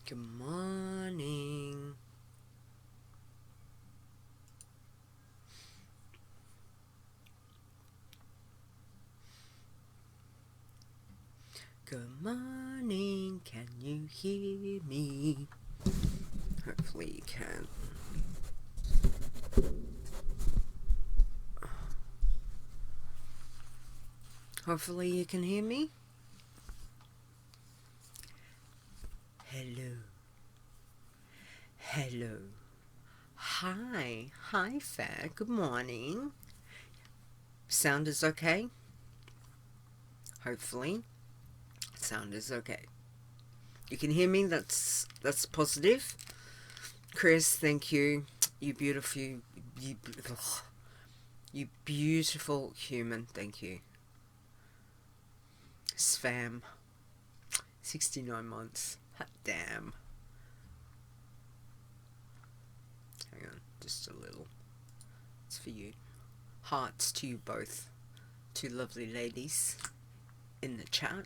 Good morning. Good morning. Can you hear me? Hopefully you can. Hopefully you can hear me. Hello. Hello. Hi. Hi, Faire. Good morning. Sound is okay? Hopefully. Sound is okay. You can hear me? That's positive. Chris, thank you. You beautiful you beautiful human. Thank you. Spam. 69 months. Hot damn. Hang on, just a little. It's for you. Hearts to you both. Two lovely ladies in the chat.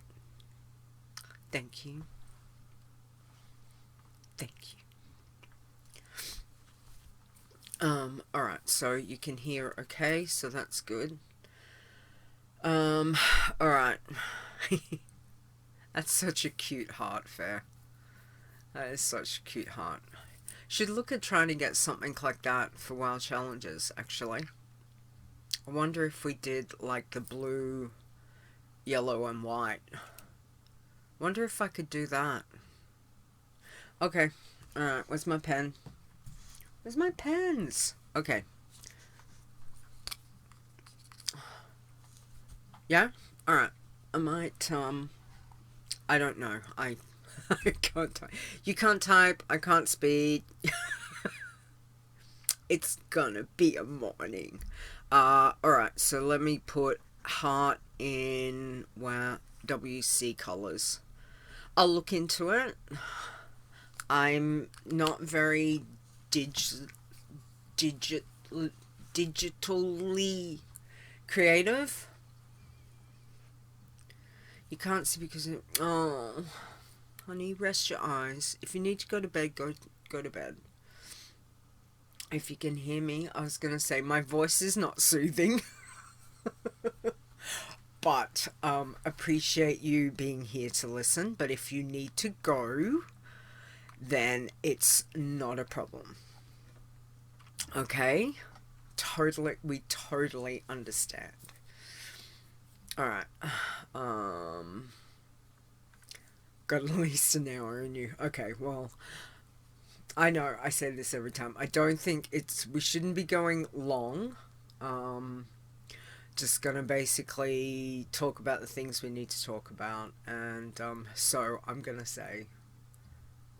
Thank you. Thank you. Alright, so you can hear okay, so that's good. Alright. That's such a cute heart, Faire. That is such a cute heart. Should look at trying to get something like that for WoW challenges, actually. I wonder if we did like the blue, yellow and white. Wonder if I could do that. Okay. Alright, where's my pen? Where's my pens? Okay. Yeah? Alright. I might, I don't know. I can't type. You can't type. I can't speak. It's gonna be a morning. Alright, so let me put heart in WC colors. I'll look into it. I'm not very digitally creative. You can't see because it, oh, honey, rest your eyes. If you need to go to bed, go to bed. If you can hear me, I was gonna say my voice is not soothing. But appreciate you being here to listen. But if you need to go, then it's not a problem. Okay? We totally understand. Alright. Got at least an hour in you. Okay, well, I know I say this every time. I don't think we shouldn't be going long. Just gonna basically talk about the things we need to talk about, and so I'm gonna say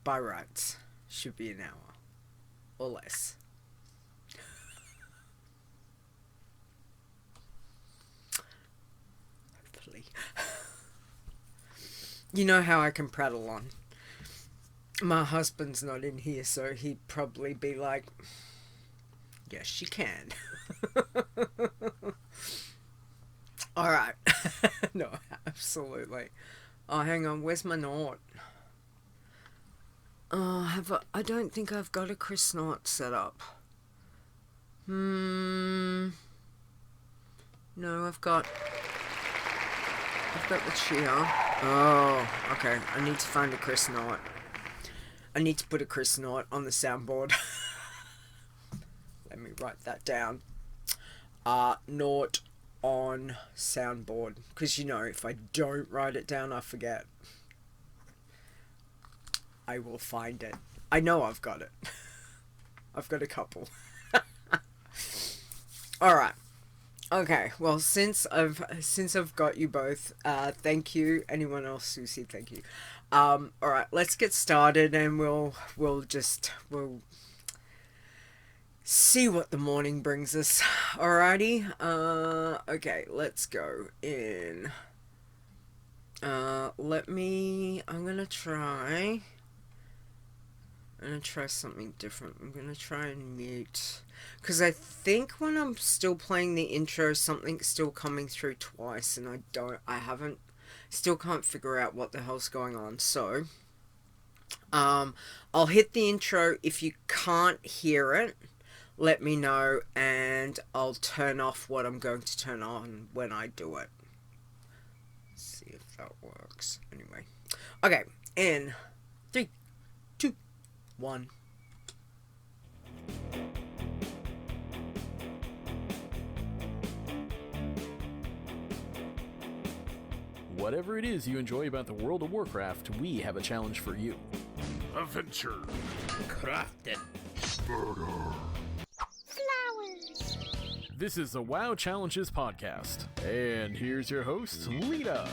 by rights should be an hour or less. Hopefully. You know how I can prattle on. My husband's not in here, so he'd probably be like, yes, you can. Alright. No, absolutely. Oh, hang on. Where's my knot? Oh, I don't think I've got a Chris knot set up. No, I've got the cheer. Oh, okay. I need to find a Chris knot. I need to put a Chris knot on the soundboard. Let me write that down. Knot on soundboard. Because, you know, if I don't write it down, I forget. I will find it. I know I've got it. I've got a couple. Alright. Okay, well, since I've got you both, thank you. Anyone else who said thank you. Alright, let's get started, and we'll see what the morning brings us. Alrighty. Okay, let's go in. I'm gonna try something different. I'm gonna try and mute, because I think when I'm still playing the intro, something's still coming through twice, and I still can't figure out what the hell's going on. So I'll hit the intro. If you can't hear it, let me know and I'll turn off what I'm going to turn on when I do it. See if that works. Anyway. Okay, in 3, 2, 1. Whatever it is you enjoy about the World of Warcraft, we have a challenge for you. Adventure. Crafted. Murder. Flowers. This is the WoW Challenges podcast. And here's your host, Leeta.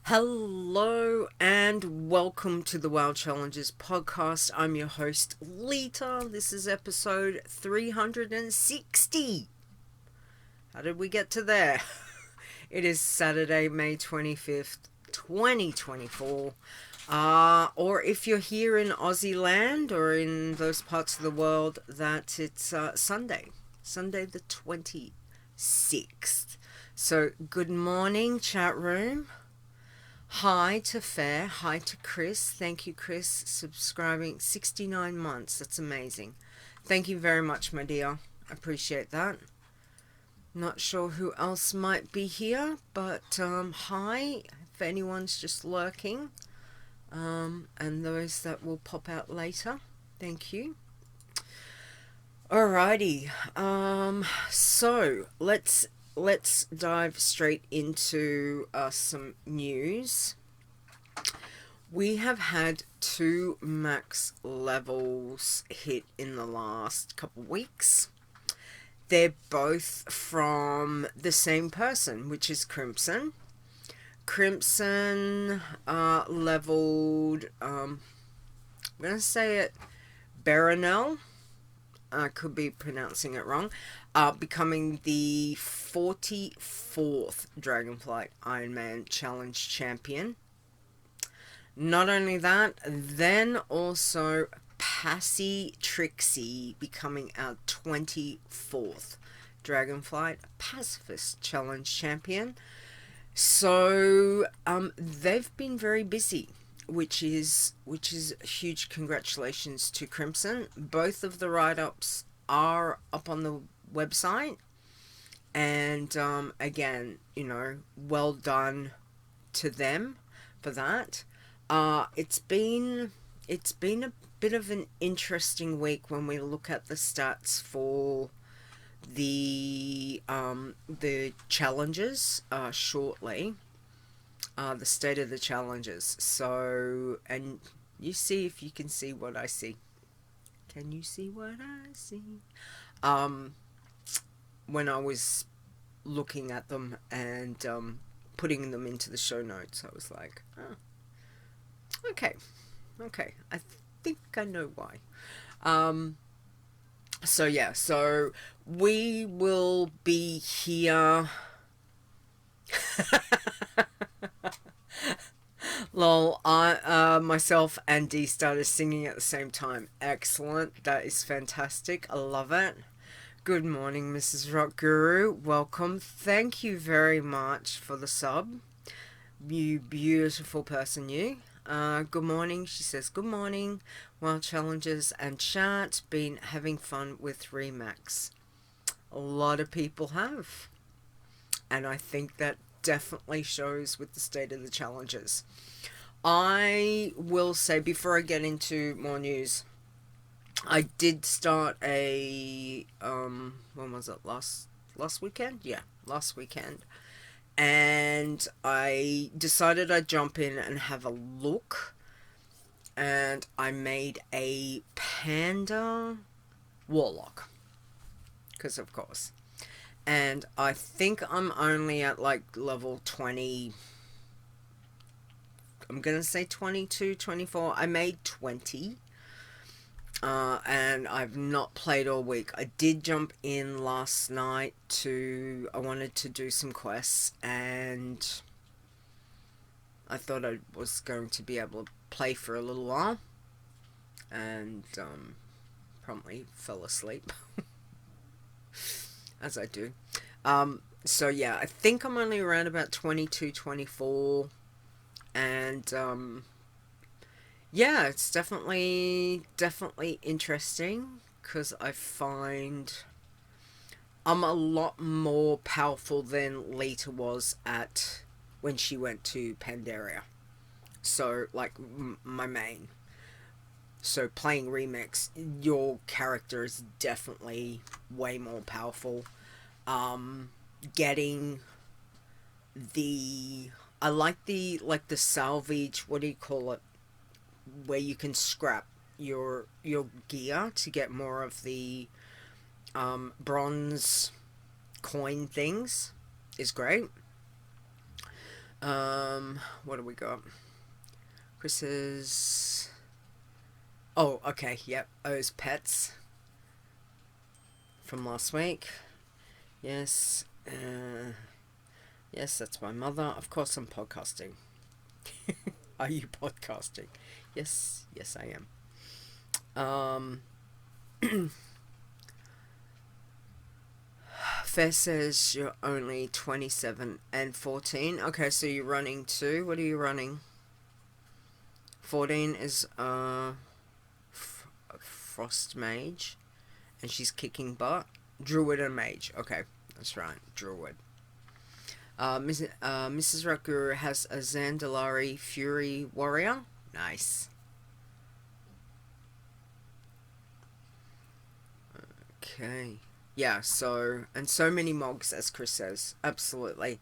Hello and welcome to the WoW Challenges podcast. I'm your host, Leeta. This is episode 360. How did we get to there? It is Saturday, May 25th, 2024. Or if you're here in Aussie land or in those parts of the world, that it's Sunday the 26th. So good morning, chat room. Hi to Ferre, hi to Chris. Thank you, Chris, subscribing 69 months. That's amazing. Thank you very much, my dear. Appreciate that. Not sure who else might be here, but hi, if anyone's just lurking. And those that will pop out later. Thank you. Alrighty. So let's dive straight into some news. We have had 2 max levels hit in the last couple weeks. They're both from the same person, which is Crimson. Crimson leveled, I'm going to say it, Berennll. I could be pronouncing it wrong. Becoming the 44th Dragonflight Ironman Challenge Champion. Not only that, then also Pacitrixi becoming our 24th Dragonflight Pacifist Challenge Champion. So they've been very busy, which is huge congratulations to Crimson. Both of the write-ups are up on the website, and again, you know, well done to them for that. It's been a bit of an interesting week when we look at the stats for the challenges shortly. The state of the challenges. So, and you see if you can see what I see. Can you see what I see? When I was looking at them and putting them into the show notes, I was like, oh, okay, I think I know why. So yeah, so we will be here. Lol, myself and Dee started singing at the same time. Excellent. That is fantastic. I love it. Good morning, Mrs. Rock Guru. Welcome. Thank you very much for the sub. You beautiful person, you. Good morning. She says, good morning. Wild challenges and chat. Been having fun with Remax. A lot of people have. And I think that definitely shows with the state of the challenges. I will say, before I get into more news, I did start a when was it, last weekend? Yeah, last weekend. And I decided I'd jump in and have a look, and I made a panda warlock, because of course. And I think I'm only at like level 20. I'm going to say 22, 24. I made 20. And I've not played all week. I did jump in last night I wanted to do some quests. And I thought I was going to be able to play for a little while. and promptly fell asleep, as I do. So yeah, I think I'm only around about 22, 24, and yeah, it's definitely interesting, because I find I'm a lot more powerful than Leeta was at when she went to Pandaria. So, like, my main. So, playing Remix, your character is definitely way more powerful. Getting the... I like the salvage, what do you call it? Where you can scrap your gear to get more of the bronze coin things is great. What do we got? Chris's... Oh, okay, yep. O's pets from last week. Yes. Yes, that's my mother. Of course I'm podcasting. Are you podcasting? Yes, I am. Faire says you're only 27 and 14. Okay, so you're running 2. What are you running? 14 is Frost Mage, and she's kicking butt. Druid and Mage. Okay, that's right, Druid. Mrs. Raku has a Zandalari Fury Warrior. Nice. Okay. Yeah, so many mogs, as Chris says. Absolutely.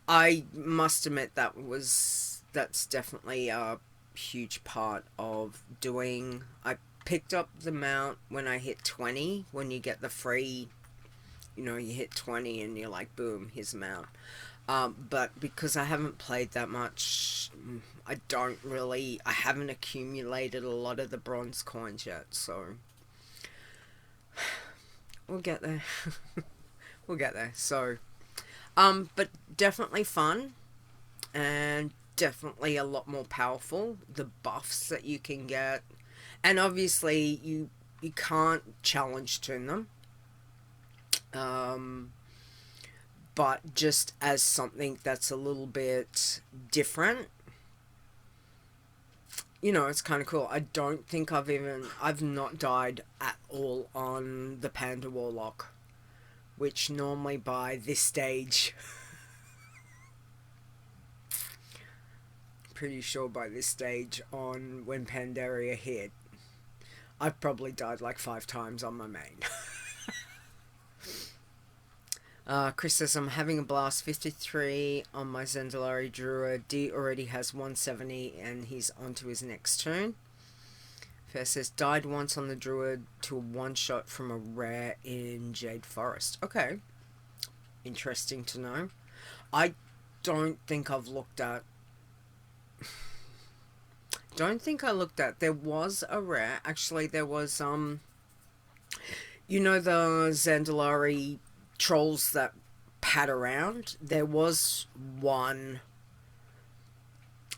I must admit that's definitely a huge part of doing. I picked up the mount when I hit 20, when you get the free, you hit 20 and you're like, boom, here's a mount. But because I haven't played that much, I haven't accumulated a lot of the bronze coins yet, so we'll get there. We'll get there. So, but definitely fun, and definitely a lot more powerful. The buffs that you can get, and obviously you can't challenge tune them. But just as something that's a little bit different, it's kind of cool. I don't think I've not died at all on the Panda Warlock, which normally by this stage, pretty sure by this stage on when Pandaria hit, I've probably died like 5 times on my main. Chris says, I'm having a blast. 53 on my Zandalari Druid. D already has 170 and he's on to his next turn. Faire says, died once on the Druid to a one-shot from a rare in Jade Forest. Okay. Interesting to know. I don't think I've looked at... There was a rare. Actually, there was, the Zandalari trolls that pad around. There was one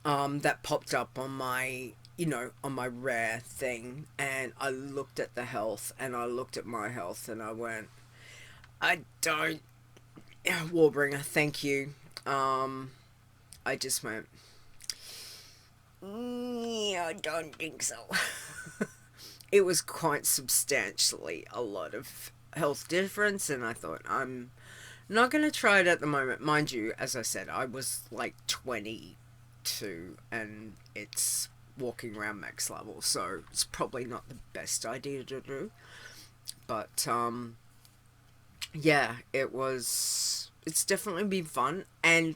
that popped up on my on my rare thing, and I looked at the health and I looked at my health and I went, I don't... Warbringer, thank you. I just went, I don't think so. It was quite substantially a lot of health difference, and I thought, I'm not going to try it at the moment. Mind you, as I said, I was like 22 and it's walking around max level, so it's probably not the best idea to do. But yeah, it's definitely been fun, and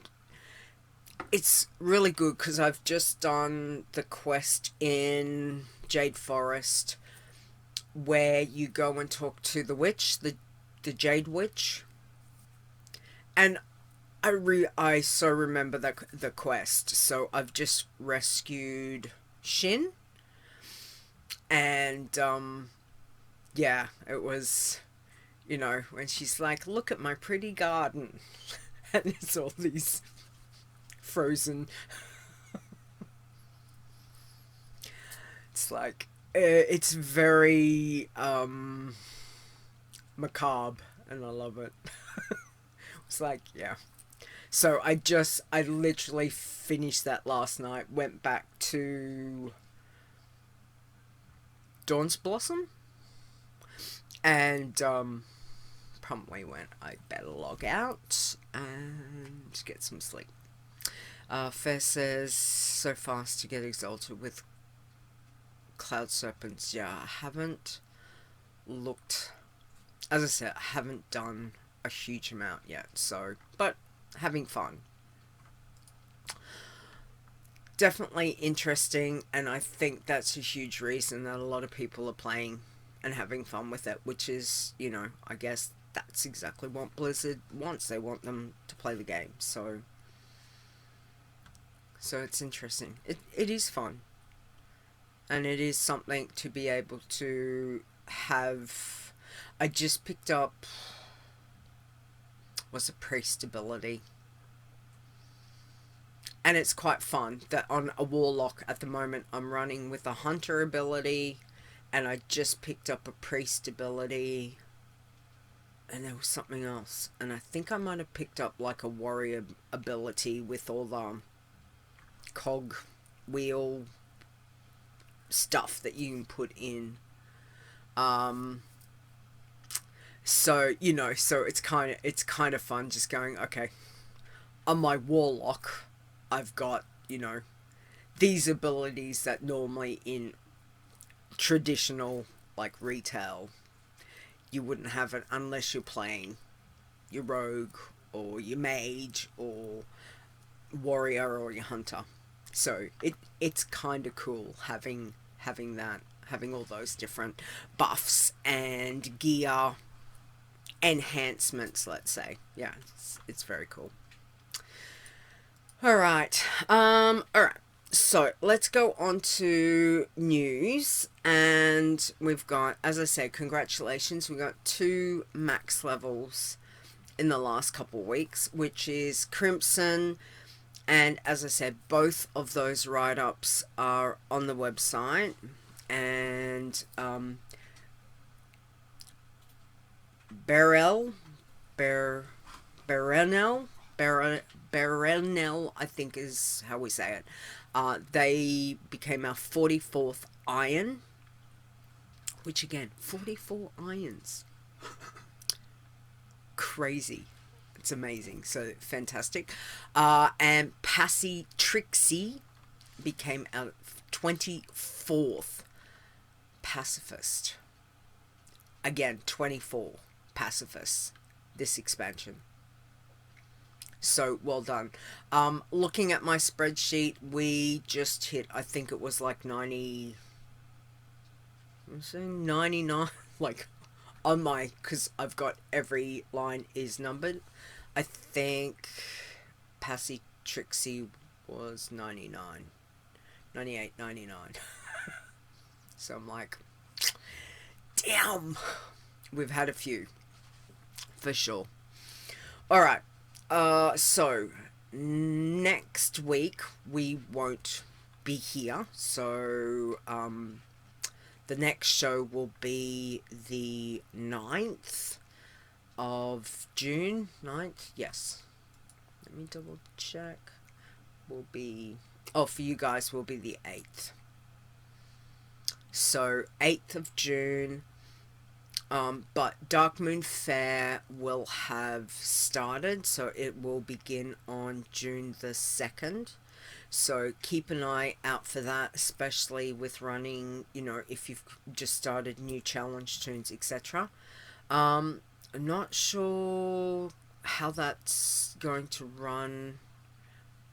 it's really good because I've just done the quest in Jade Forest where you go and talk to the witch, the Jade Witch, and I so remember the quest. So I've just rescued Shin, and yeah, it was, when she's like, look at my pretty garden, and it's all these frozen. It's like, It's very macabre, and I love it. It's like, yeah. So I literally finished that last night. Went back to Dawn's Blossom, and promptly went, I better log out and get some sleep. Faire says, so fast to get exalted with Cloud Serpents. Yeah, I haven't looked, as I said, I haven't done a huge amount yet, so, but having fun. Definitely interesting, and I think that's a huge reason that a lot of people are playing and having fun with it, which is, you know, I guess that's exactly what Blizzard wants. They want them to play the game, so it's interesting. It is fun, and it is something to be able to have. I just picked up, was a priest ability, and it's quite fun that on a warlock at the moment I'm running with a hunter ability, and I just picked up a priest ability, and there was something else, and I think I might have picked up like a warrior ability with all the cog wheel stuff that you can put in. So, you know, so it's kind of fun just going, okay, on my warlock I've got, you know, these abilities that normally in traditional like retail you wouldn't have it unless you're playing your rogue or your mage or warrior or your hunter. So it's kind of cool having that, having all those different buffs and gear enhancements, let's say. Yeah, it's very cool. Alright, so let's go on to news, and we've got, as I said, congratulations, we got 2 max levels in the last couple of weeks, which is Crimson, and as I said, both of those write-ups are on the website, and Berennll, I think is how we say it. They became our 44th Iron, which again, 44 Irons. Crazy. It's amazing. So fantastic. And Pacitrixi became our 24th Pacifist. Again, 24 Pacifists this expansion. So well done. Looking at my spreadsheet, we just hit, I think it was like 99, like on my, because I've got every line is numbered. I think Pacitrixi was 99, 98, 99. So I'm like, damn, we've had a few for sure. Alright, so next week we won't be here, so the next show will be the 9th of June. 9th? Yes. Let me double check. Will be, oh, for you guys will be the 8th. So 8th of June. But Darkmoon Faire will have started, so it will begin on June the 2nd. So keep an eye out for that, especially with running, you know, if you've just started new challenge tunes, etc. I'm not sure how that's going to run,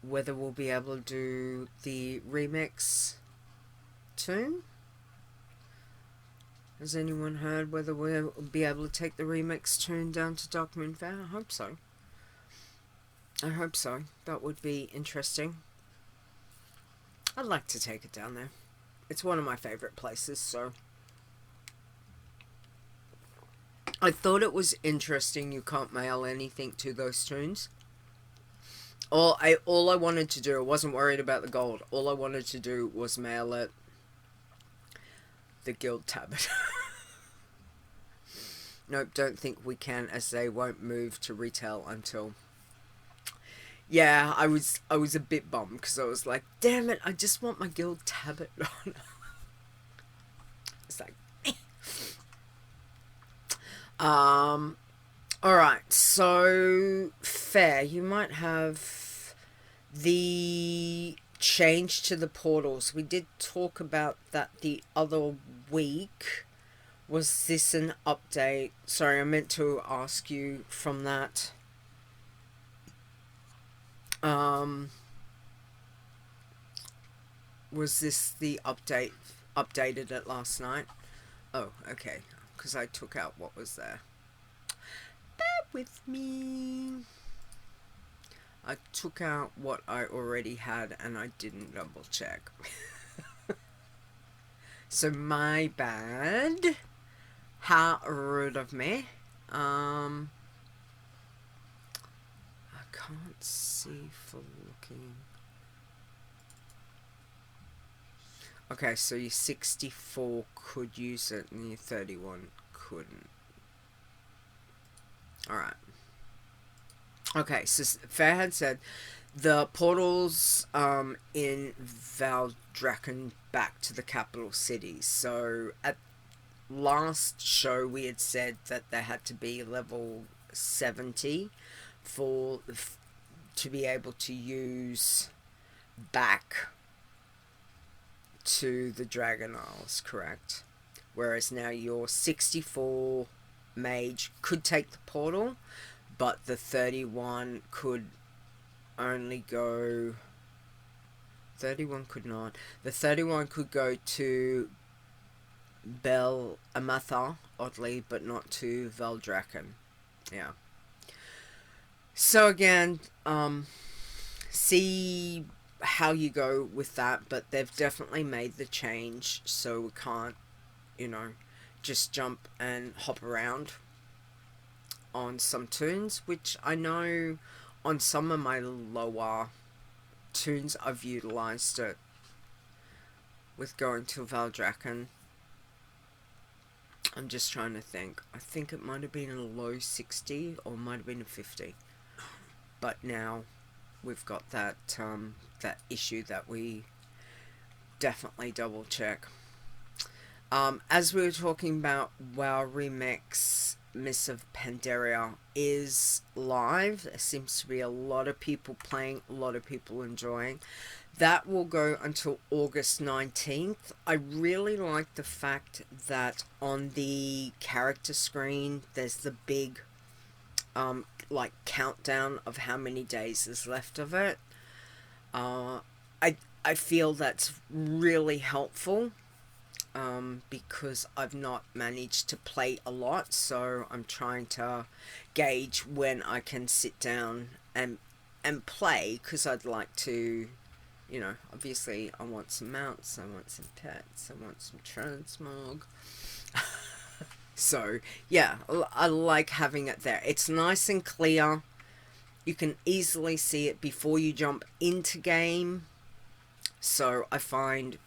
whether we'll be able to do the remix tune. Has anyone heard whether we'll be able to take the remix tune down to Darkmoon Faire? I hope so. I hope so. That would be interesting. I'd like to take it down there. It's one of my favourite places, so. I thought it was interesting you can't mail anything to those tunes. All I wanted to do, I wasn't worried about the gold. All I wanted to do was mail it the guild tablet. Nope, don't think we can, as they won't move to retail until... Yeah, I was a bit bummed, because I was like, damn it, I just want my guild tablet on. It's like... Alright, so... Faire, you might have the change to the portals. We did talk about that the other week. Was this an update? Sorry, I meant to ask you from that. Was this the update? Updated it last night? Oh, okay. Because I took out what was there. Bear with me. I took out what I already had and I didn't double check. So my bad. How rude of me. I can't see for looking. Okay, so your 64 could use it and your 31 couldn't. Alright. Okay, so Faire had said the portals in Valdrakken back to the capital cities. So at last show we had said that they had to be level 70 to be able to use back to the Dragon Isles, correct? Whereas now your 64 mage could take the portal, but the 31 could only go... 31 could not. The 31 could go to Bel'ameth, oddly, but not to Valdrakken. Yeah. So again, see how you go with that, but they've definitely made the change, so we can't, you know, just jump and hop around on some tunes, which I know on some of my lower tunes I've utilised it with going to Valdrakken. I'm just trying to think. I think it might have been a low 60 or might have been a 50. But now we've got that that issue that we definitely double check. As we were talking about, WoW Remix Miss of Pandaria is live. There seems to be a lot of people playing, a lot of people enjoying. That will go until August 19th. I really like the fact that on the character screen there's the big like countdown of how many days is left of it. I feel that's really helpful because I've not managed to play a lot, so I'm trying to gauge when I can sit down and play, because I'd like to, you know, obviously I want some mounts, I want some pets, I want some transmog. So yeah, I like having it there. It's nice and clear. You can easily see it before you jump into game. So I find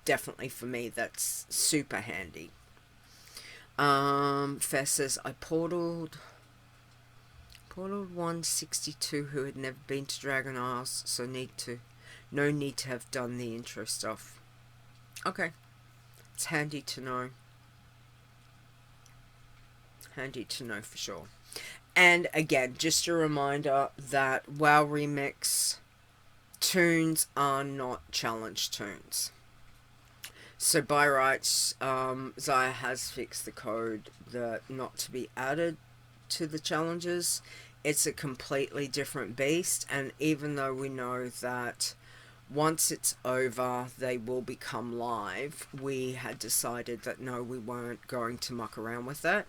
definitely for me that's super handy. Faire says I portaled 162 who had never been to Dragon Isles, so no need to have done the intro stuff. Okay, it's handy to know. Handy to know for sure. And again, just a reminder that WoW Remix tunes are not challenge tunes. So by rights, Xayah has fixed the code that not to be added to the challenges. It's a completely different beast, and even though we know that once it's over they will become live, we had decided that no, we weren't going to muck around with it.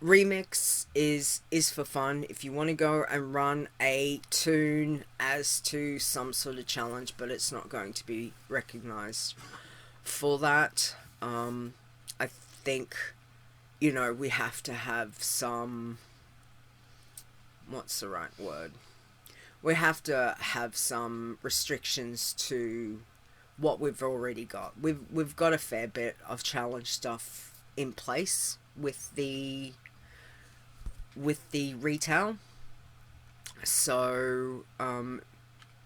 Remix is for fun. If you want to go and run a tune as to some sort of challenge, but it's not going to be recognized for that. I think, you know, we have to have some, what's the right word? We have to have some restrictions to what we've already got. We've got a fair bit of challenge stuff in place with the retail. So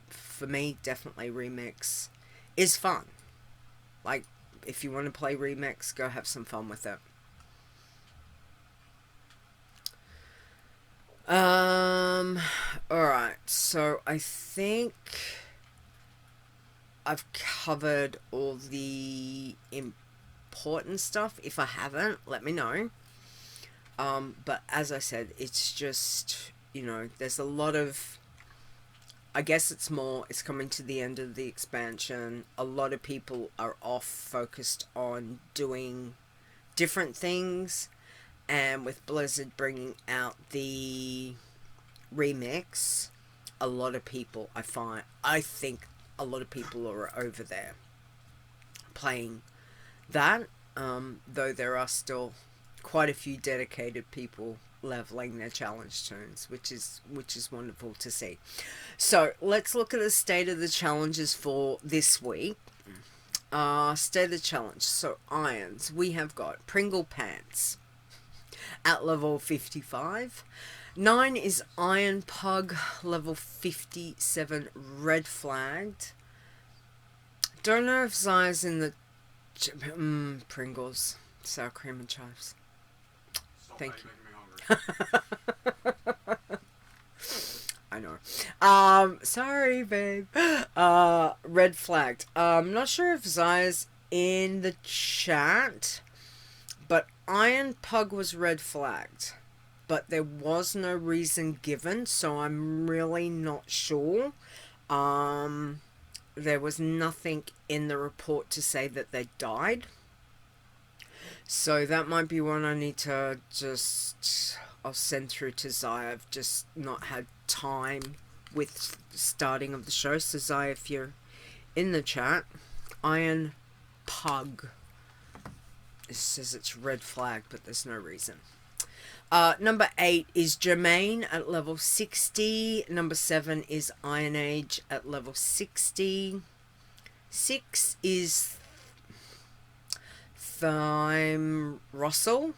for me, definitely Remix is fun. Like, if you want to play Remix, go have some fun with it. Alright, so I think I've covered all the important stuff. If I haven't, let me know. But as I said, it's just, you know, there's a lot of, I guess it's coming to the end of the expansion. A lot of people are off focused on doing different things. And with Blizzard bringing out the remix, a lot of people, I think a lot of people are over there playing that. Though there are still quite a few dedicated people leveling their challenge tunes, which is wonderful to see. So let's look at the state of the challenges for this week. State of the challenge. So irons, we have got Pringle Pants at level 55. 9 is Iron Pug, level 57, red flagged. Don't know if Zaya's in the Pringles, sour cream and chives. Thank you. I know. Sorry, babe. Red flagged. Not sure if Zaya's in the chat, but Iron Pug was red flagged, but there was no reason given, so I'm really not sure. There was nothing in the report to say that they died. So that might be one I need to I'll send through to Zaya. I've just not had time with starting of the show. So Zaya, if you're in the chat, Iron Pug. It says it's red flag, but there's no reason. Number 8 is Jermaine at level 60. Number 7 is Iron Age at level 60. 6 is Thyme Russell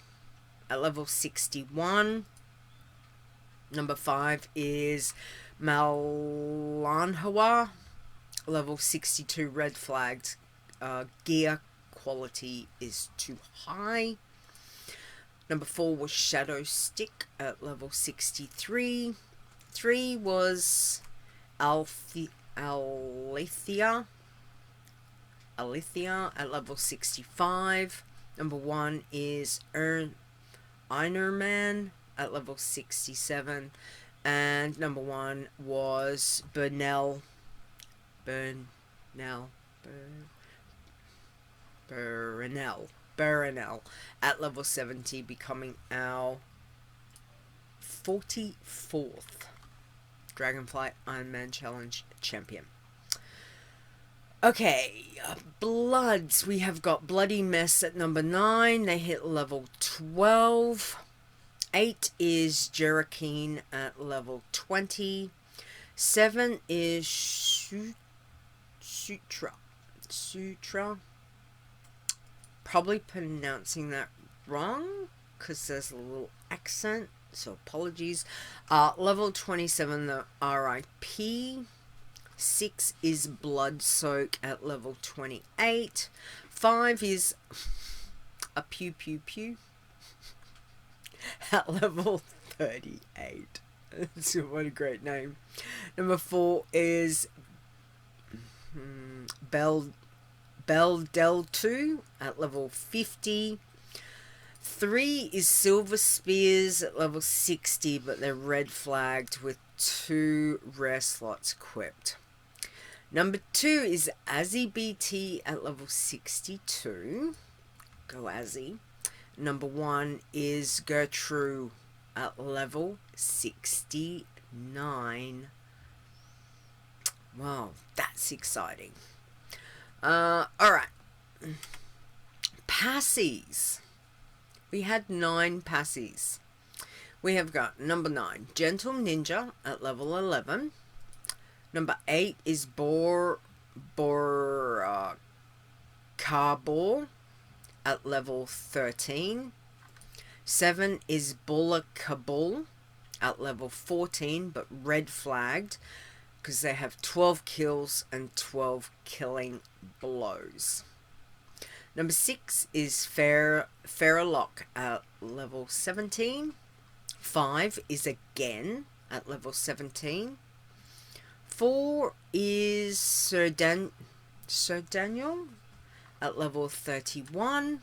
at level 61. Number 5 is Malanhawa, level 62, red flagged. Gear quality is too high. Number 4 was Shadow Stick at level 63. 3 was Alethea at level 65. Number 1 is Einerman at level 67. And number 1 was Berennll at level 70, becoming our 44th Dragonflight Iron Man Challenge champion. Okay, Bloods. We have got Bloody Mess at number 9. They hit level 12. 8 is Jerikeen at level 20. 7 is Sutra. Probably pronouncing that wrong because there's a little accent, so apologies. Level 27, the RIP. 6 is Blood Soak at level 28. 5 is a Pew Pew Pew at level 38. What a great name. Number 4 is Bel'ameth 2 at level 50. 3 is Silver Spears at level 60, but they're red flagged with 2 rare slots equipped. Number 2 is Azzy BT at level 62. Go Azzy. Number 1 is Gertrude at level 69. Wow, that's exciting. Alright. Passies. We had 9 passies. We have got number 9, Gentle Ninja at level 11. Number 8 is Carbor at level 13. 7 is Kabul at level 14, but red flagged because they have 12 kills and 12 killing blows. Number 6 is Ferre at level 17. 5 is again at level 17. 4 is Sir Daniel at level 31.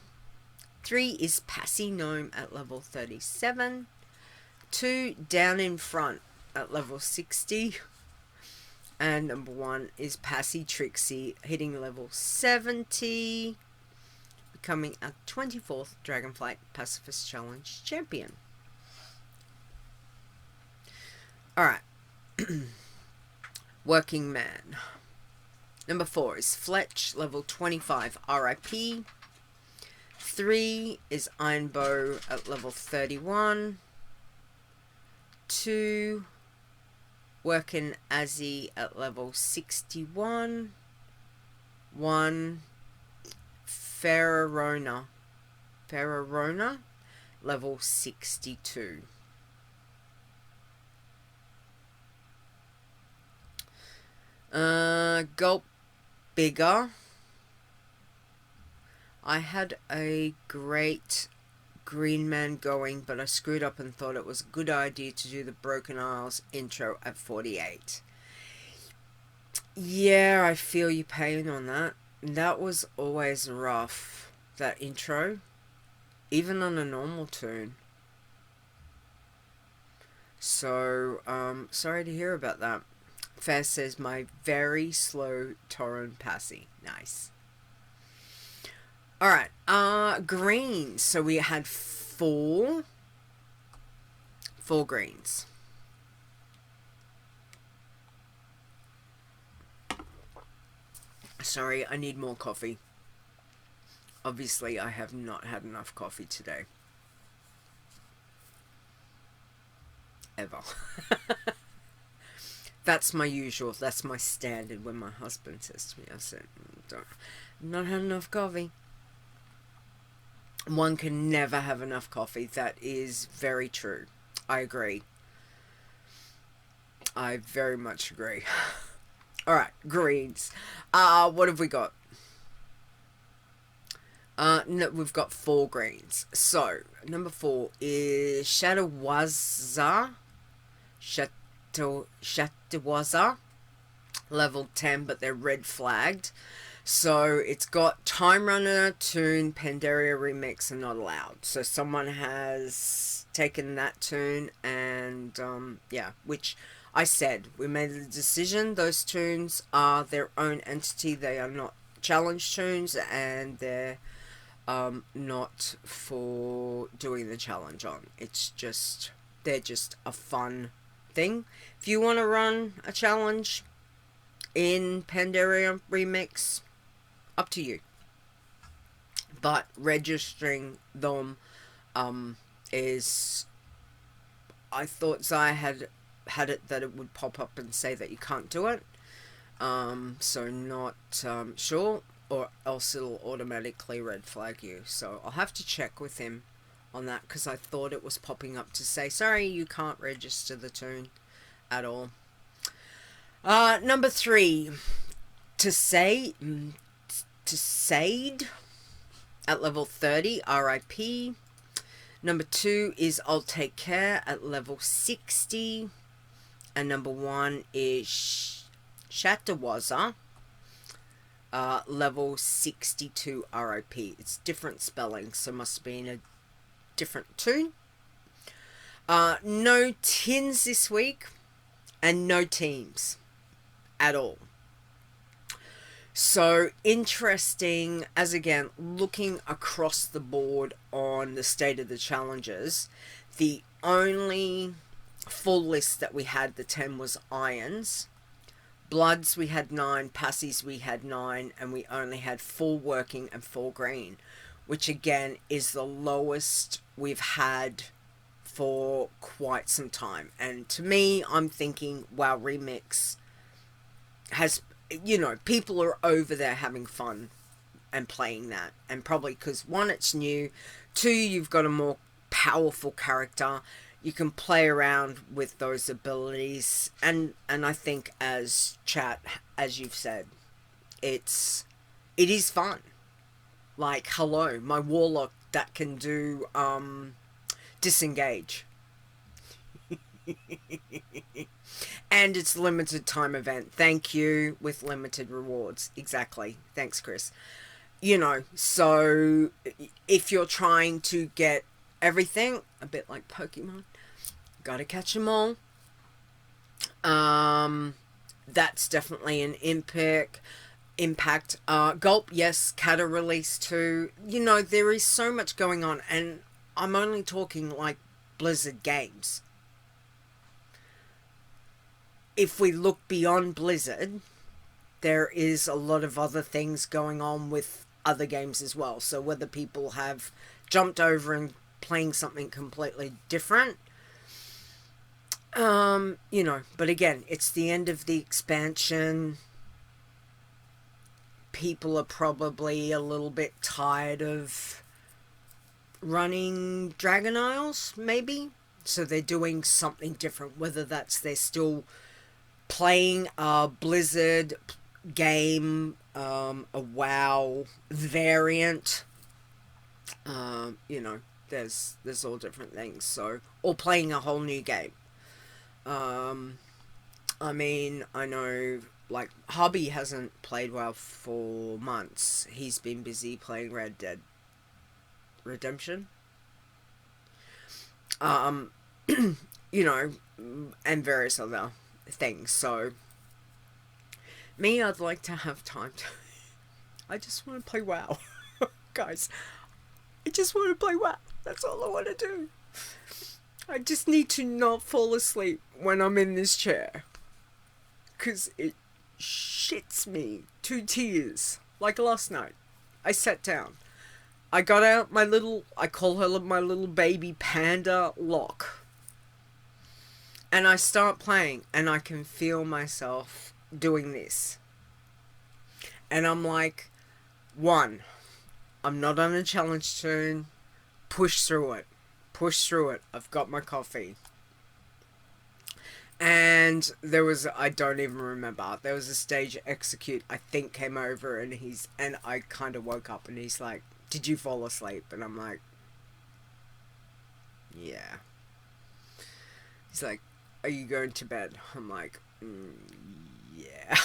3 is Passy Gnome at level 37. 2 down in front at level 60. And number 1 is Pacitrixi hitting level 70. Becoming a 24th Dragonflight Pacifist Challenge champion. Alright. Working Man. Number 4 is Fletch, level 25, RIP. 3 is Ironbow at level 31. 2, Working Azzy at level 61. 1, Ferrona, level 62. Gulp Bigger. I had a great green man going, but I screwed up and thought it was a good idea to do the Broken Isles intro at 48. Yeah, I feel your pain on that. That was always rough, that intro, even on a normal tune. So, sorry to hear about that. Faire says, my very slow Torrent Passy. Nice. Alright, greens. So we had four greens. Sorry, I need more coffee. Obviously, I have not had enough coffee today. Ever. That's my usual, that's my standard when my husband says to me, I said, not had enough coffee. One can never have enough coffee. That is very true. I agree. I very much agree. Alright, greens. What have we got? No, we've got 4 greens. So, number 4 is Shadawaza. Shadawaza. Level 10, but they're red flagged. So, it's got Time Runner, Tune, Pandaria Remix, and Not Allowed. So, someone has taken that tune and, yeah, which I said, we made the decision. Those tunes are their own entity. They are not challenge tunes, and they're not for doing the challenge on. It's just, they're just a fun thing. If you want to run a challenge in Pandaria Remix, up to you. But registering them is, I thought Zaya had it that it would pop up and say that you can't do it. So not sure, or else it'll automatically red flag you. So I'll have to check with him on that, because I thought it was popping up to say, sorry, you can't register the tune at all. Number 3, Sade at level 30, RIP. Number 2 is I'll Take Care at level 60. And number 1 is Shatawaza, level 62, RIP. It's different spelling, so must be in a different tune. No tins this week, and no teams at all. So interesting, as again, looking across the board on the state of the challenges, the only full list that we had, the 10, was irons. Bloods we had 9, passies we had 9, and we only had 4 working and 4 green, which again is the lowest we've had for quite some time. And to me, I'm thinking WoW Remix has you know, people are over there having fun and playing that. And probably because, one, it's new. Two, you've got a more powerful character. You can play around with those abilities. And I think as chat, as you've said, it is fun. Like, hello, my warlock that can do disengage. And it's limited time event. Thank you, with limited rewards. Exactly. Thanks, Chris. You know, so if you're trying to get everything, a bit like Pokemon, gotta catch them all. That's definitely an impact. Gulp, yes. Kata release too. You know, there is so much going on, and I'm only talking like Blizzard games. If we look beyond Blizzard, there is a lot of other things going on with other games as well. So whether people have jumped over and playing something completely different, you know, but again, it's the end of the expansion. People are probably a little bit tired of running Dragon Isles, maybe. So they're doing something different, whether that's they're still playing a Blizzard game, a WoW variant. You know, there's all different things. So, or playing a whole new game. I mean, I know, like, Hubby hasn't played WoW for months. He's been busy playing Red Dead Redemption. You know, and various other things. So, me, I'd like to have time to... I just want to play WoW. Guys, I just want to play WoW. That's all I want to do. I just need to not fall asleep when I'm in this chair. Because it shits me to tears. Like last night. I sat down. I got out my little... I call her my little baby panda lock. And I start playing. And I can feel myself doing this. And I'm like... 1. I'm not on a challenge tune. Push through it. Push through it. I've got my coffee. And there was, I don't even remember, there was a stage execute, I think, came over, and I kind of woke up, and he's like, did you fall asleep? And I'm like, yeah. He's like, are you going to bed? I'm like, yeah.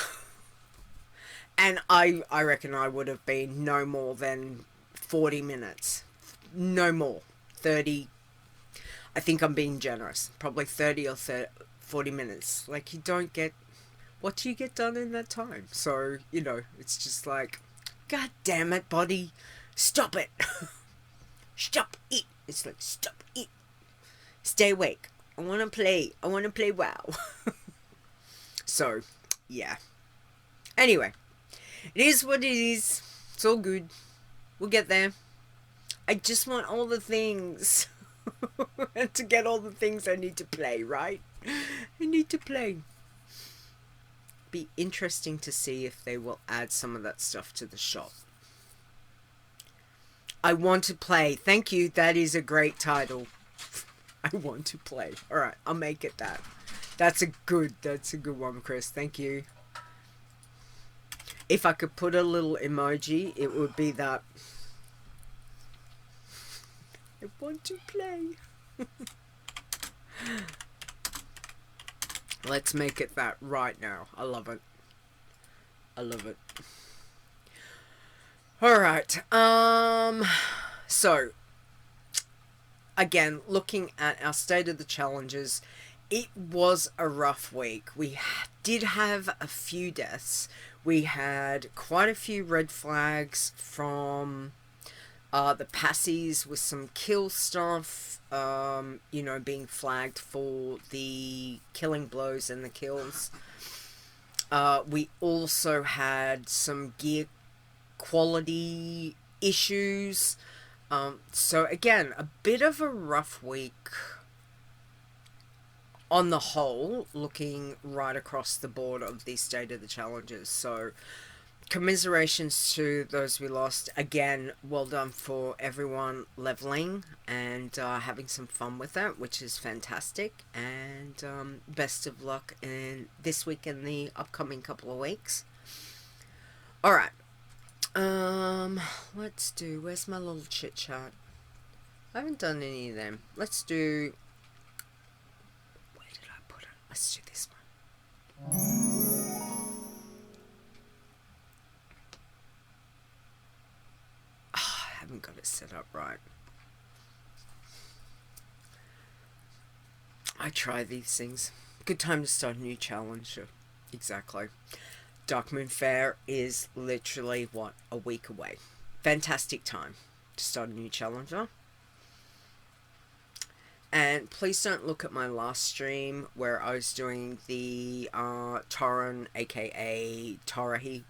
And I reckon I would have been no more than 40 minutes. No more. 30. I think I'm being generous. Probably 30 or 40 minutes. Like, you don't get... What do you get done in that time? So, you know, it's just like... God damn it, body. Stop it. Stop it. It's like, stop it. Stay awake. I want to play. I want to play WoW. So, yeah. Anyway. It is what it is. It's all good. We'll get there. I just want all the things. And to get all the things I need to play, right? I need to play. Be interesting to see if they will add some of that stuff to the shop. I want to play. Thank you. That is a great title. I want to play. Alright, I'll make it that. That's a good one, Chris. Thank you. If I could put a little emoji, it would be that. I want to play. Let's make it that right now. I love it. I love it. Alright, so, again, looking at our state of the challenges, it was a rough week. We did have a few deaths. We had quite a few red flags from the passies with some kill stuff, you know, being flagged for the killing blows and the kills. We also had some gear quality issues. So again, a bit of a rough week on the whole, looking right across the board of the state of the challenges. So, commiserations to those we lost. Again, well done for everyone leveling and having some fun with it, which is fantastic. And best of luck in this week and the upcoming couple of weeks. Alright. Let's do... Where's my little chit chat? I haven't done any of them. Let's do... Where did I put it? Let's do this one. Oh, I haven't got it set up right. I try these things. Good time to start a new challenge. Exactly. Darkmoon Faire is literally, what, a week away. Fantastic time to start a new challenger. And please don't look at my last stream where I was doing the Tauren, aka Tarahi.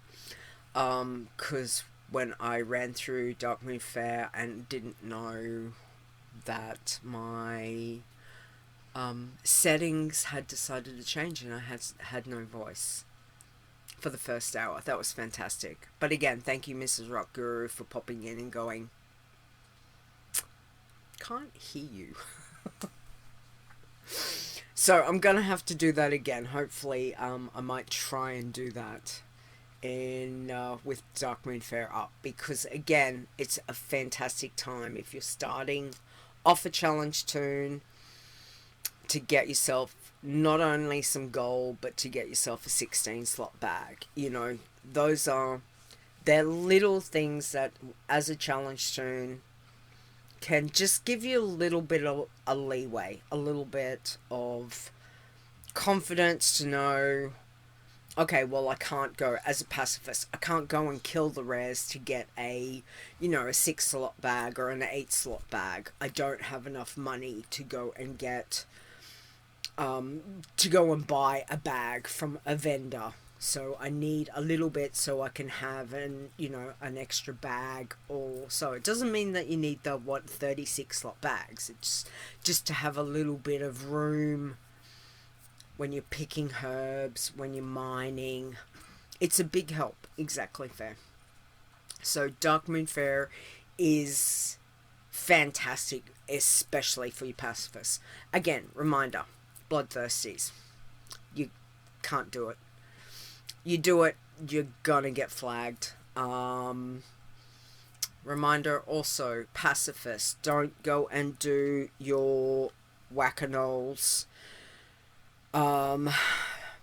Because when I ran through Darkmoon Faire and didn't know that my settings had decided to change and I had no voice for the first hour. That was fantastic. But again, thank you, Mrs. Rock Guru, for popping in and going, can't hear you. So I'm gonna have to do that again. Hopefully, I might try and do that in with Darkmoon Faire up, because again, it's a fantastic time if you're starting off a challenge toon to get yourself not only some gold, but to get yourself a 16 slot bag. You know, they're little things that as a challenge toon can just give you a little bit of a leeway, a little bit of confidence to know, okay, well, I can't go, as a pacifist, I can't go and kill the rares to get a, you know, a 6 slot bag or an 8 slot bag. I don't have enough money to go and get, to go and buy a bag from a vendor. So I need a little bit so I can have an extra bag or so. It doesn't mean that you need the 36 slot bags. It's just to have a little bit of room when you're picking herbs, when you're mining. It's a big help. Exactly, Fair. So Darkmoon Faire is fantastic, especially for your pacifists. Again, reminder, bloodthirsties. You can't do it. You do it, you're gonna get flagged. Reminder also, pacifist, don't go and do your whack-a-knolls.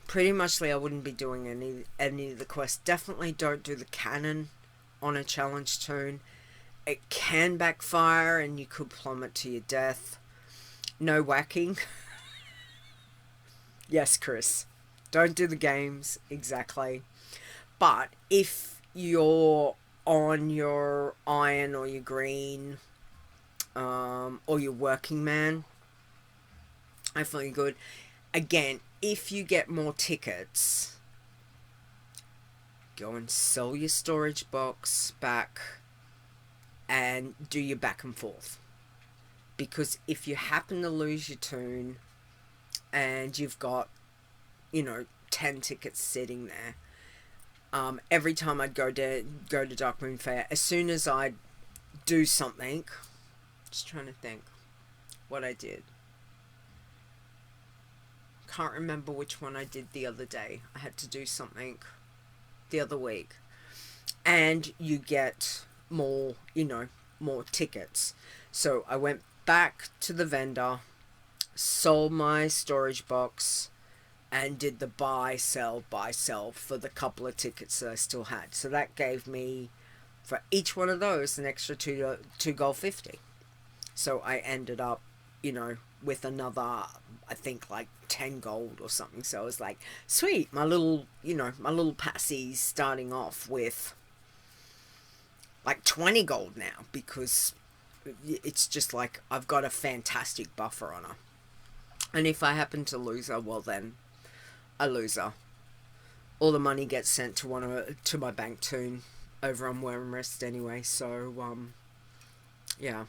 Pretty muchly I wouldn't be doing any of the quests. Definitely don't do the cannon on a challenge toon. It can backfire and you could plummet to your death. No whacking. Yes, Chris. Don't do the games, exactly. But if you're on your iron or your green, or your working man, definitely good. Again, if you get more tickets, go and sell your storage box back and do your back and forth. Because if you happen to lose your toon and you've got, 10 tickets sitting there. Every time I'd go to Darkmoon Faire, as soon as I'd do something, just trying to think what I did. Can't remember which one I did the other day. I had to do something the other week. And you get more, more tickets. So I went back to the vendor, sold my storage box, and did the buy, sell for the couple of tickets that I still had. So that gave me, for each one of those, an extra 2 gold 50. So I ended up, with another, I think, like 10 gold or something. So I was like, sweet, my little passy's starting off with like 20 gold now, because it's just like I've got a fantastic buffer on her. And if I happen to lose her, well then, I lose her. All the money gets sent to my bank toon over on Wormrest anyway. So yeah,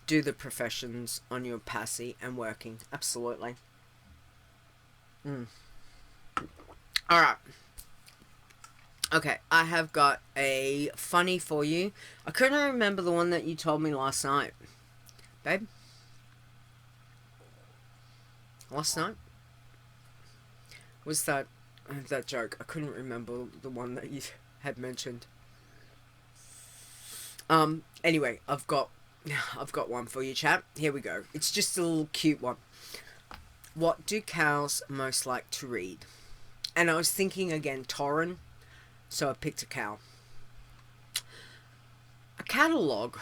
do the professions on your passy and working, absolutely. Alright. Okay, I have got a funny for you. I couldn't remember the one that you told me last night. Babe? Last night? Was that joke? I couldn't remember the one that you had mentioned. Anyway, I've got one for you, chat. Here we go. It's just a little cute one. What do cows most like to read? And I was thinking again, Tauren, so I picked a cow. A catalogue.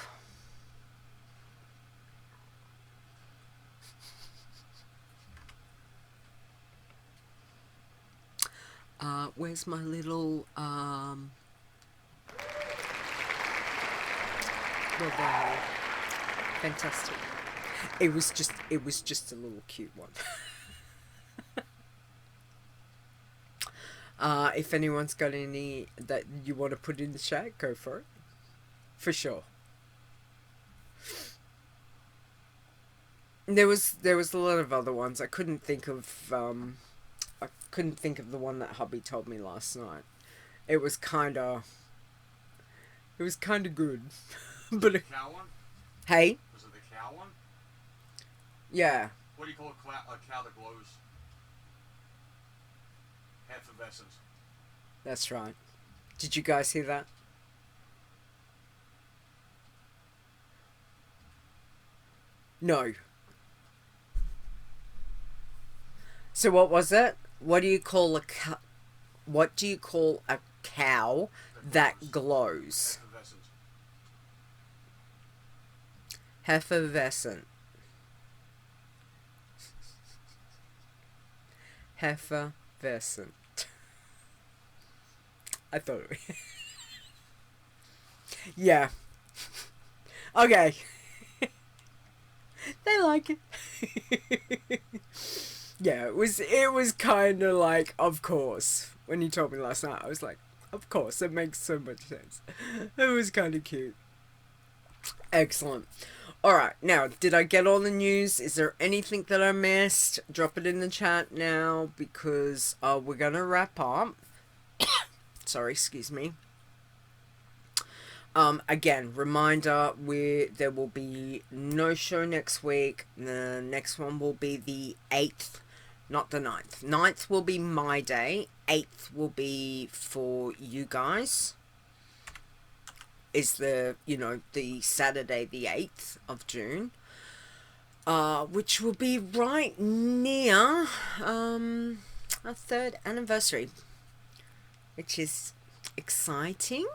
Where's my little, well, there. Fantastic. It was just a little cute one. If anyone's got any that you want to put in the chat, go for it. For sure. There was a lot of other ones. I couldn't think of the one that hubby told me last night. It was kinda good. But The cow one? hey? Was it the cow one? Yeah. What do you call a cow that glows? Effervescent. That's right. Did you guys hear that? No. So what was it? What do you call a cow that glows? Effervescent. Heffervescent. Heffervescent. I thought it was... Yeah. Okay. They like it. Yeah, it was kind of like, of course. When you told me last night, I was like, of course, it makes so much sense. It was kind of cute. Excellent. Alright, now, did I get all the news? Is there anything that I missed? Drop it in the chat now, because we're going to wrap up. Sorry, excuse me. Again, reminder, there will be no show next week. The next one will be the 8th, not the 9th. 9th will be my day. 8th will be for you guys. Is the Saturday the 8th of June. Which will be right near our 3rd anniversary. Which is exciting.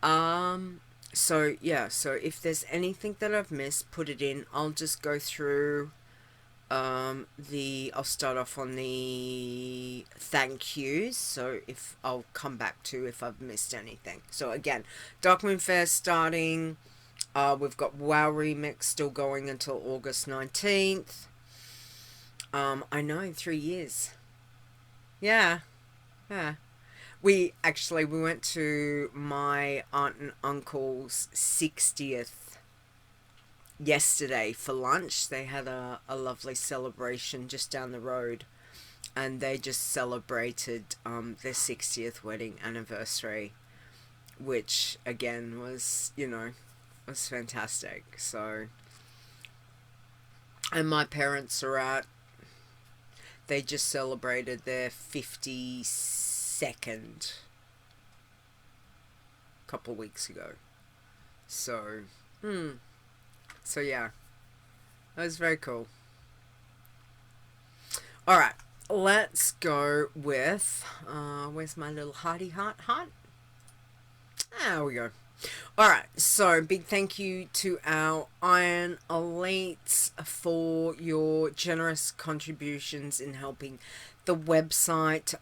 So if there's anything that I've missed, put it in. I'll just go through I'll start off on the thank yous, so I'll come back to if I've missed anything. So again, Darkmoon Faire starting, we've got WoW Remix still going until August 19th. I know, 3 years. Yeah. We went to my aunt and uncle's 60th yesterday for lunch. They had a lovely celebration just down the road, and they just celebrated their 60th wedding anniversary, which again was fantastic. So, and my parents they just celebrated their 52nd couple weeks ago. So yeah, that was very cool. Alright, let's go with, where's my little hearty heart? There we go. Alright, so big thank you to our Iron Elites for your generous contributions in helping the website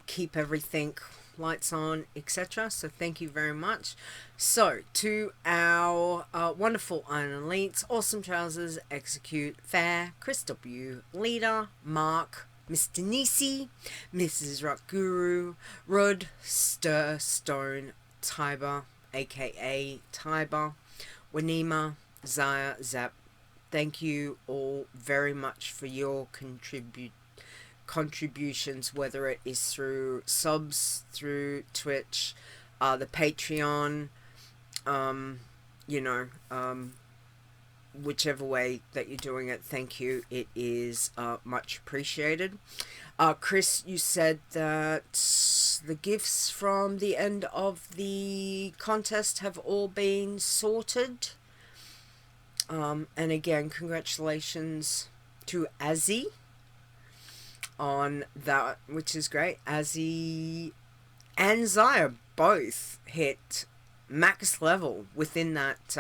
keep everything lights on, etc. So thank you very much. So to our wonderful Iron Elites, Awesome Trousers, Execute, Faire, Chris W, Leeta, Mark, Mr. Nisi, Mrs. Rock Guru, Rod, Stir, Stone, Tiber, aka Tiber, Wanima, Zaya, Zap. Thank you all very much for your contributions, whether it is through subs, through Twitch, the Patreon, you know, whichever way that you're doing it, thank you. It is much appreciated. Chris, you said that the gifts from the end of the contest have all been sorted. And again, congratulations to Azzy on that, which is great. Azzy and Zaya both hit max level within that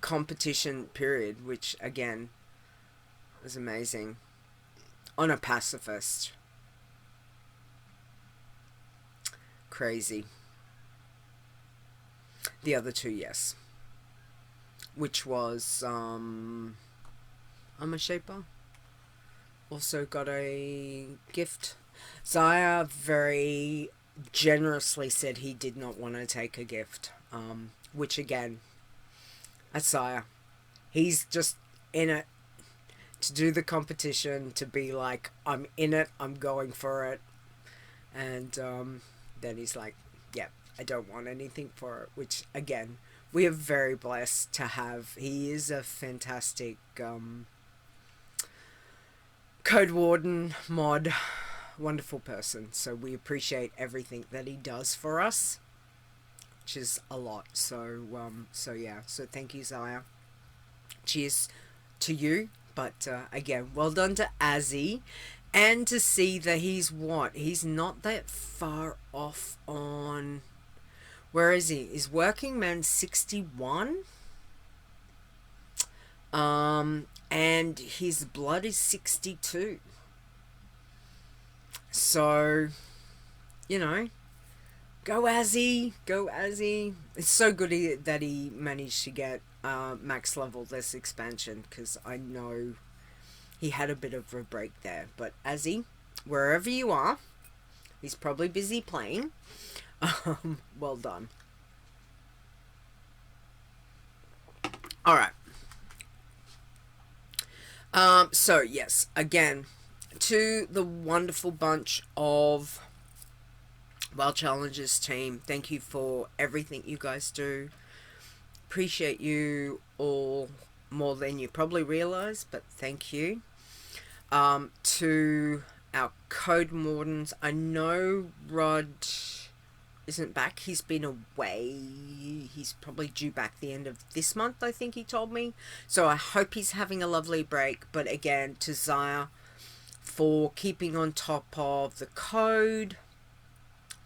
competition period, which again was amazing on a pacifist. Crazy. The other two, yes, which was I'm a Shaper, also got a gift. Zaya very generously said he did not want to take a gift, which again, that's Zaya. He's just in it to do the competition, to be like, I'm in it, I'm going for it. And then he's like, yeah, I don't want anything for it, which again, we are very blessed to have. He is a fantastic Code Warden mod, wonderful person, so we appreciate everything that he does for us, which is a lot. So yeah, so thank you, Zaya. Cheers to you. But again, well done to Azzy, and to see that he's not that far off on, where is he? Is Working Man 61? And his blood is 62. So, you know, go Azzy, go Azzy. It's so good that he managed to get max level this expansion, because I know he had a bit of a break there. But Azzy, wherever you are, he's probably busy playing. Well done. Alright. So yes, again, to the wonderful bunch of WoW Challenges team, thank you for everything you guys do. Appreciate you all more than you probably realize, but thank you. To our Code Wardens, I know Rod isn't back. He's been away. He's probably due back the end of this month, I think he told me. So I hope he's having a lovely break. But again, to Zaya for keeping on top of the code,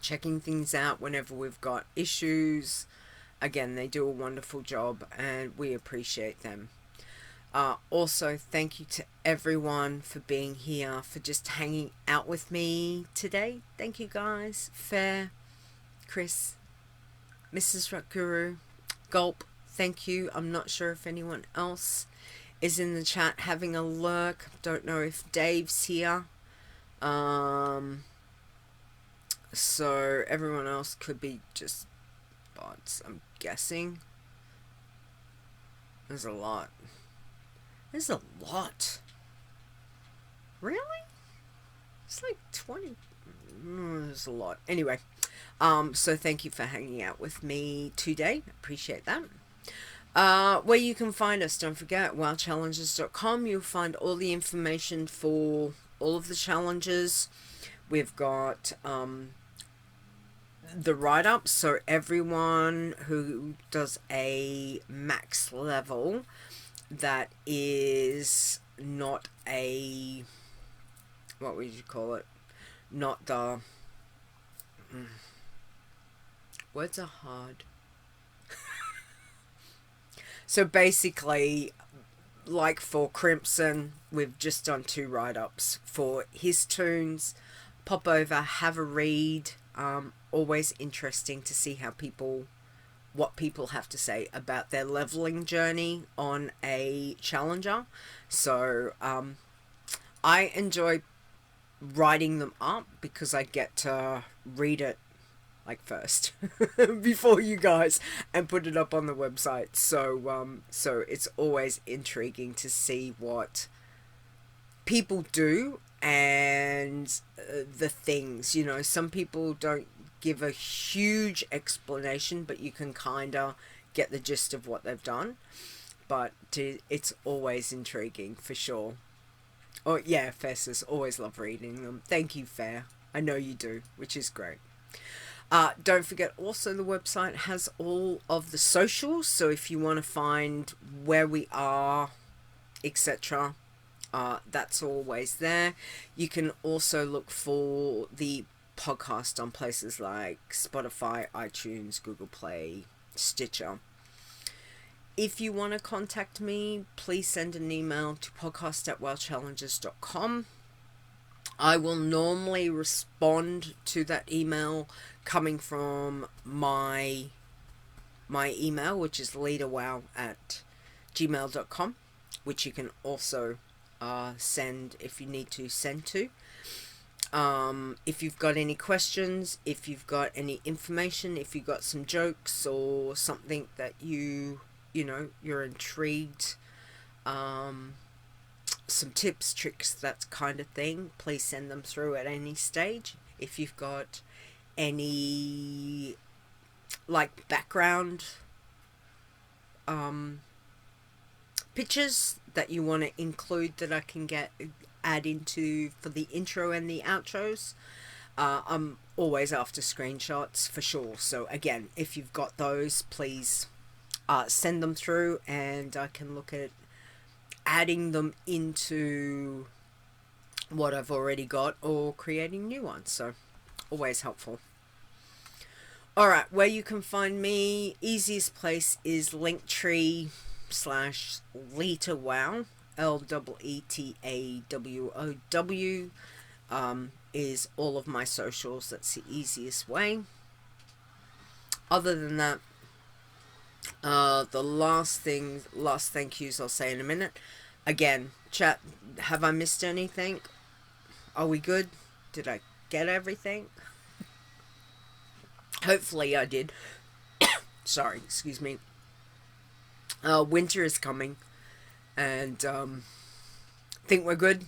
checking things out whenever we've got issues. Again, they do a wonderful job and we appreciate them. Also, thank you to everyone for being here, for just hanging out with me today. Thank you guys. Faire, Chris, Mrs. Rakuru, Gulp, thank you. I'm not sure if anyone else is in the chat having a lurk. Don't know if Dave's here. So everyone else could be just bots, I'm guessing. There's a lot. There's a lot. Really? It's like 20. There's a lot. Anyway, so thank you for hanging out with me today. Appreciate that. Where you can find us, don't forget, wowchallenges.com. You'll find all the information for all of the challenges. We've got the write-up, so everyone who does a max level that is not a, what would you call it, not the, words are hard. So basically, like for Crimson, we've just done 2 write-ups for his tunes. Pop over, have a read. Always interesting to see how what people have to say about their leveling journey on a challenger. So I enjoy writing them up because I get to read it like first before you guys, and put it up on the website. So it's always intriguing to see what people do and the things, you know, some people don't give a huge explanation, but you can kind of get the gist of what they've done. But it's always intriguing for sure. Oh yeah, Fessus, always love reading them. Thank you, Faire. I know you do, which is great. Don't forget also the website has all of the socials, so if you want to find where we are, etc., that's always there. You can also look for the podcast on places like Spotify, iTunes, Google Play, Stitcher. If you want to contact me, please send an email to podcast@wowchallenges.com. I will normally respond to that email coming from my email, which is leetawow@gmail.com, which you can also send if you need to send to. If you've got any questions, if you've got any information, if you've got some jokes or something that you know, you're intrigued, some tips, tricks, that kind of thing, please send them through at any stage. If you've got any, like, background pictures that you want to include that I can add into for the intro and the outros, I'm always after screenshots for sure. So again, if you've got those, please send them through and I can look at adding them into what I've already got or creating new ones. So always helpful. Alright, where you can find me, easiest place is linktree/LeetaWow, LEETAWOW, is all of my socials. That's the easiest way. Other than that, the last thank yous I'll say in a minute. Again, chat, have I missed anything? Are we good? Did I get everything? Hopefully I did. Sorry, excuse me. Winter is coming, and think we're good?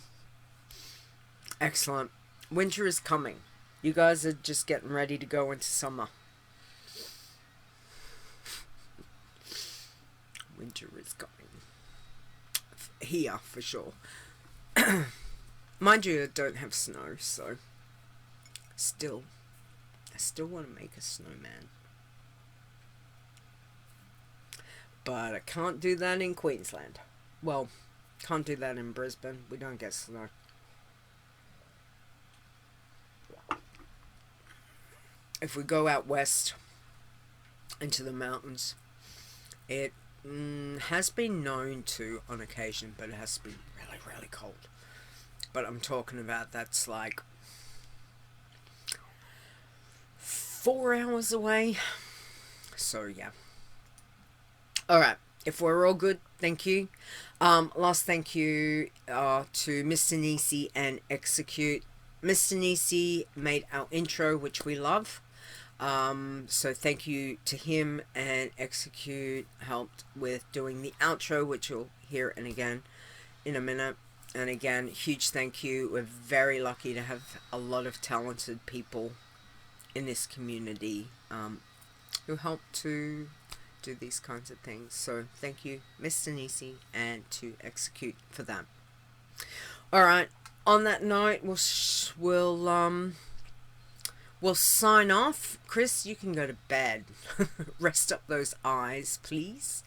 Excellent. Winter is coming. You guys are just getting ready to go into summer. Winter is coming. Here, for sure. Mind you, I don't have snow, so I still want to make a snowman. But I can't do that in Queensland. Well, can't do that in Brisbane. We don't get snow. If we go out west into the mountains, it has been known to on occasion, but it has to be really, really cold. But I'm talking about that's like 4 hours away. So yeah. Alright, if we're all good, thank you. Last thank you to Mr. Nisi and Execute. Mr. Nisi made our intro, which we love. So thank you to him, and Execute helped with doing the outro, which you'll hear and again in a minute. And again, huge thank you. We're very lucky to have a lot of talented people in this community who help to do these kinds of things. So thank you, Mr. Nisi, and to Execute for that. Alright, on that note, we'll sign off. Chris, you can go to bed. Rest up those eyes, please.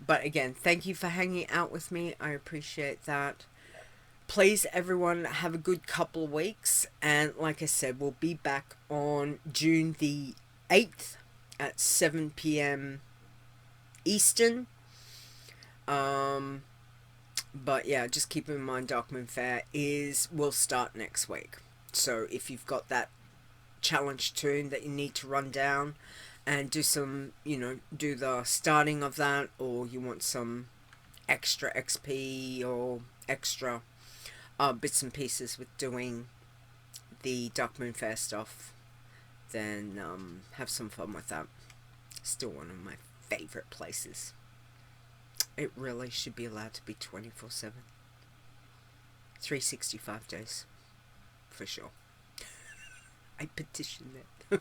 But again, thank you for hanging out with me. I appreciate that. Please, everyone, have a good couple of weeks. And like I said, we'll be back on June the 8th at 7 p.m. Eastern. But yeah, just keep in mind Darkmoon Faire will start next week. So if you've got that challenge tune that you need to run down and do some, do the starting of that, or you want some extra XP or extra bits and pieces with doing the Darkmoon Faire stuff, then have some fun with that. Still one of my favorite places. It really should be allowed to be 24/7. 365 days. For sure. I petition that.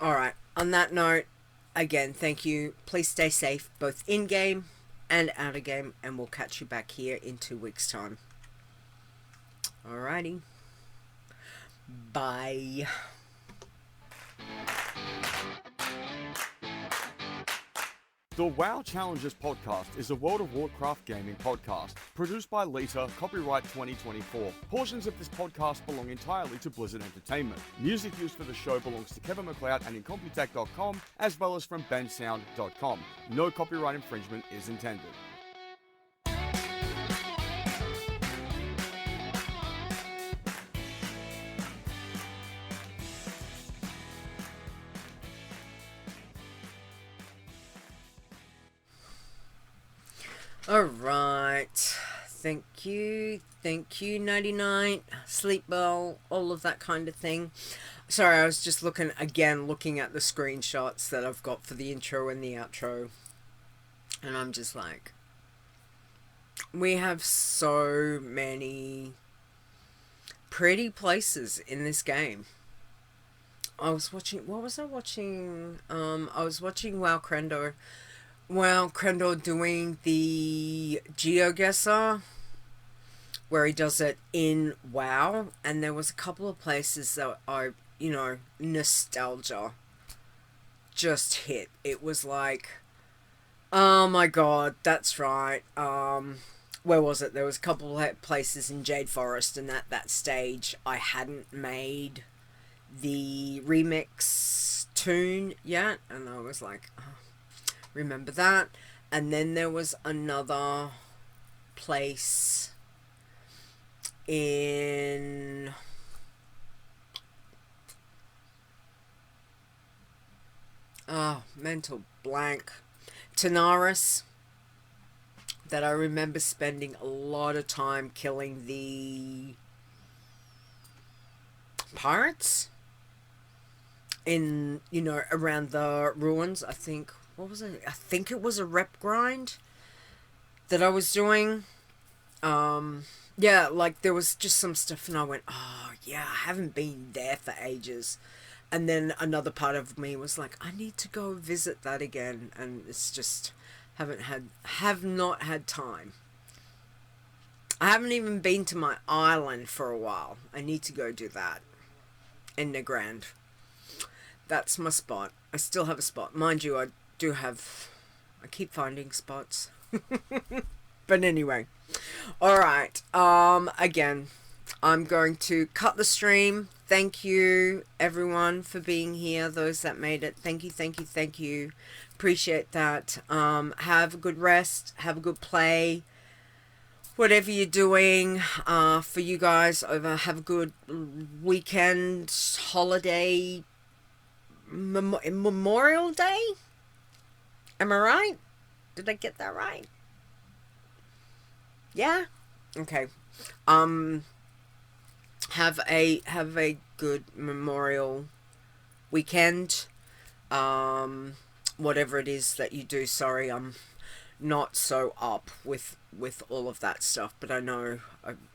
Alright, on that note, again, thank you. Please stay safe, both in-game and out-of-game, and we'll catch you back here in 2 weeks' time. Alrighty. Bye. The WoW Challenges podcast is a World of Warcraft gaming podcast produced by Leeta, copyright 2024. Portions of this podcast belong entirely to Blizzard Entertainment. Music used for the show belongs to Kevin MacLeod and Incompetech.com, as well as from bensound.com. No copyright infringement is intended. Alright, thank you, 99, sleep well, all of that kind of thing. Sorry, I was just looking at the screenshots that I've got for the intro and the outro, and I'm just like, we have so many pretty places in this game. I was watching, what was I watching? I was watching WoW Krendor doing the GeoGuessr, where he does it in WoW, and there was a couple of places that are, nostalgia just hit. It was like, oh my god, that's right. Where was it? There was a couple of places in Jade Forest, and at that stage, I hadn't made the remix tune yet, and I was like, oh, remember that. And then there was another place in mental blank, Tanaris, that I remember spending a lot of time killing the pirates in, around the ruins. I think, what was it? I think it was a rep grind that I was doing. Yeah, like there was just some stuff and I went, oh yeah, I haven't been there for ages. And then another part of me was like, I need to go visit that again, and it's just have not had time. I haven't even been to my island for a while. I need to go do that in Negrand. That's my spot. I still have a spot. Mind you, I keep finding spots. But anyway. Alright. Again, I'm going to cut the stream. Thank you, everyone, for being here. Those that made it. Thank you. Appreciate that. Have a good rest. Have a good play. Whatever you're doing, for you guys, have a good weekend, holiday, Memorial Day? Am I right? Did I get that right? Yeah? Okay. Have a good Memorial weekend. Whatever it is that you do. Sorry, I'm not so up with all of that stuff, but I know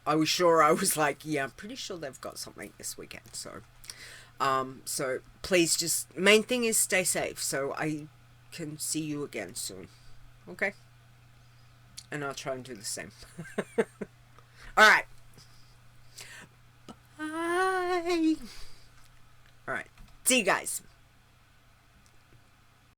I was sure. I was like, yeah, I'm pretty sure they've got something this weekend. So please, just main thing is stay safe, so I can see you again soon. Okay? And I'll try and do the same. Alright. Bye. Alright. See you guys.